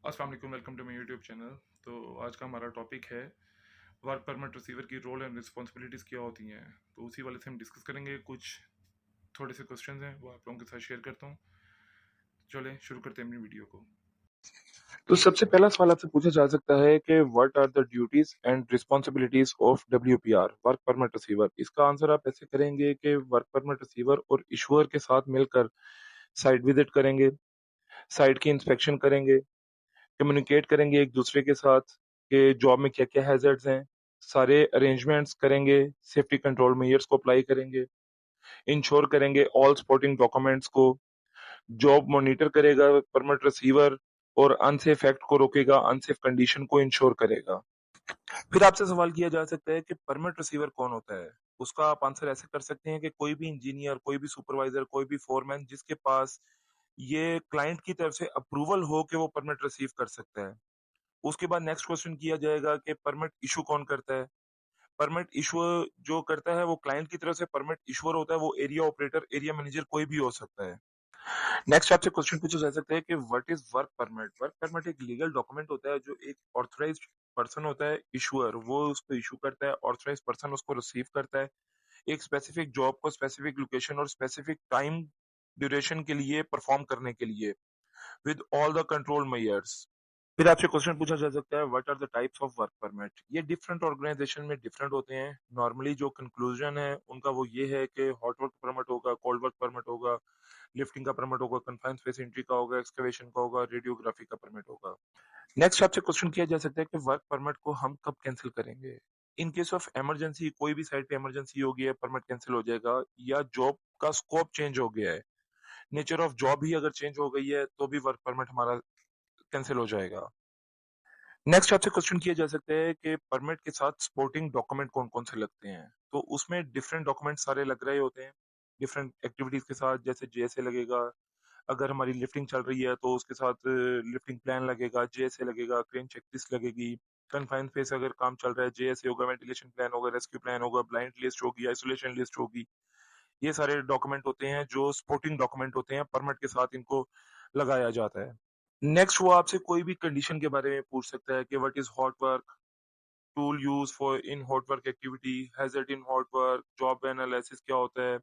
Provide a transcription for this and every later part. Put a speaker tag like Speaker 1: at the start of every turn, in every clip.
Speaker 1: अस्सलाम वालेकुम, welcome to my YouTube channel. तो आज का हमारा टॉपिक है वर्क परमिट रिसीवर की रोल एंड रिस्पॉन्सिबिलिटीज़ क्या होती हैं। तो उसी वाले से हम डिस्कस करेंगे। कुछ थोड़े से क्वेश्चंस हैं वो आप लोगों के साथ शेयर करता हूँ। चलें शुरू करते हैं अपनी वीडियो को।
Speaker 2: तो सबसे पहला सवाल आपसे पूछा जा सकता है कि what are the duties and responsibilities of WPR work permit receiver. इसका आंसर आप ऐसे करेंगे कि वर्क परमिट रिसीवर और इशूअर के साथ मिलकर साइट विजिट करेंगे, साइट की इंस्पेक्शन करेंगे, कम्युनिकेट करेंगे एक दूसरे के साथ कि जॉब में क्या क्या हैजर्ड्स हैं, सारे अरेंजमेंट्स करेंगे, सेफ्टी कंट्रोल मेजर्स को अप्लाई करेंगे, इंश्योर करेंगे ऑल सपोर्टिंग डॉक्यूमेंट्स को, जॉब मॉनिटर करेगा परमिट रिसीवर और अनसेफ एक्ट को रोकेगा, अनसेफ कंडीशन को इंश्योर करेगा। फिर आपसे सवाल किया जा सकता है कि परमिट रिसीवर कौन होता है। उसका आप आंसर ऐसे कर सकते हैं कि कोई भी इंजीनियर, कोई भी सुपरवाइजर, कोई भी फोरमैन जिसके पास ये क्लाइंट की तरफ से अप्रूवल हो कि वो परमिट रिसीव कर सकता है। उसके बाद नेक्स्ट क्वेश्चन किया जाएगा कि परमिट इशू कौन करता है। परमिट इशू जो करता है वो क्लाइंट की तरफ से परमिट इशूअर होता है, वो एरिया ऑपरेटर, एरिया मैनेजर कोई भी हो सकता है। नेक्स्ट आपसे क्वेश्चन पूछा जा सकता है कि what is work permit. Work permit एक लीगल डॉक्यूमेंट होता है जो एक ऑथराइज्ड पर्सन होता है, इशूअर, वो उसको इशू करता है, ऑथराइज्ड पर्सन उसको रिसीव करता है एक स्पेसिफिक जॉब को स्पेसिफिक लोकेशन और स्पेसिफिक टाइम ड्यूरेशन के लिए परफॉर्म करने के लिए with all the control measures. फिर आपसे क्वेश्चन पूछा जा सकता है what are the types of work permit. ये डिफरेंट ऑर्गेनाइजेशन में डिफरेंट होते हैं। नॉर्मली जो कंक्लूजन है उनका वो ये है कि हॉट वर्क परमिट होगा, कोल्ड वर्क परमिट होगा, लिफ्टिंग का परमिट होगा, कन्फाइंड स्पेस एंट्री का होगा, एक्सकवेशन का होगा, रेडियोग्राफी का परमिट होगा। नेक्स्ट आपसे क्वेश्चन किया जा सकता है कि वर्क परमिट को हम कब कैंसिल करेंगे। इन केस ऑफ इमरजेंसी, कोई भी साइट पे इमरजेंसी हो गई है, परमिट कैंसिल हो जाएगा, या जॉब का स्कोप चेंज हो गया है, नेचर ऑफ जॉब ही अगर चेंज हो गई है तो भी वर्क परमिट हमारा कैंसिल हो जाएगा। नेक्स्ट आपसे क्वेश्चन किया जा सकता है कि परमिट के साथ सपोर्टिंग डॉक्यूमेंट कौन कौन से लगते हैं। तो उसमें डिफरेंट डॉक्यूमेंट सारे लग रहे होते हैं डिफरेंट एक्टिविटीज के साथ। जैसे जेएसए लगेगा, अगर हमारी लिफ्टिंग चल रही है तो उसके साथ लिफ्टिंग प्लान लगेगा, जेएसए लगेगा, क्रेन चेकलिस्ट लगेगी। कन्फाइंड स्पेस अगर काम चल रहा है, जेएसए होगा, वेंटिलेशन प्लान होगा, रेस्क्यू प्लान होगा, ब्लाइंड लिस्ट होगी, आइसोलेशन लिस्ट होगी। ये सारे डॉक्यूमेंट होते हैं जो सपोर्टिंग डॉक्यूमेंट होते हैं, परमिट के साथ इनको लगाया जाता है। नेक्स्ट वो आपसे कोई भी कंडीशन के बारे में पूछ सकता है कि what is hot work, tool use for in hot work activity, hazard in hot work, job analysis क्या होता है,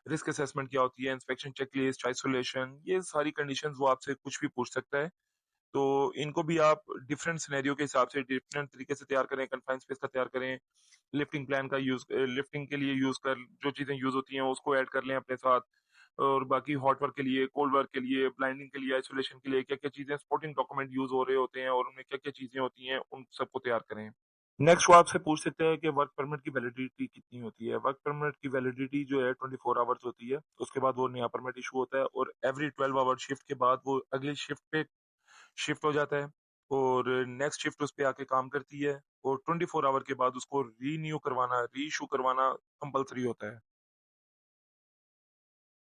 Speaker 2: रिस्क असेसमेंट क्या होती है, इंस्पेक्शन चेकलिस्ट, आइसोलेशन, ये सारी कंडीशंस वो आपसे कुछ भी पूछ सकता है। तो इनको भी आप डिफरेंट सिनेरियो के हिसाब से डिफरेंट तरीके से तैयार करें, कन्फाइंड स्पेस का तैयार करें, लिफ्टिंग प्लान का यूज, लिफ्टिंग के लिए यूज कर जो चीजें यूज होती हैं उसको ऐड कर लें अपने साथ। और बाकी हॉट वर्क के लिए, कोल्ड वर्क के लिए, ब्लाइंडिंग के लिए, आइसोलेशन के लिए क्या क्या चीजें सपोर्टिंग डॉक्यूमेंट यूज हो रहे होते हैं और उनमें क्या क्या चीजें होती हैं, उन सबको तैयार करें। नेक्स्ट वो आपसे पूछ सकते हैं कि वर्क परमिट की वैलिडिटी कितनी होती है। वर्क परमिट की वैलिडिटी जो है 24 आवर्स होती है। उसके बाद वो नया परमिट इशू होता है और एवरी 12 आवर शिफ्ट के बाद वो अगली शिफ्ट पे शिफ्ट हो जाता है और नेक्स्ट शिफ्ट उस पे आके काम करती है और 24 आवर के बाद उसको रीन्यू करवाना, री इशू करवाना कंपलसरी होता है।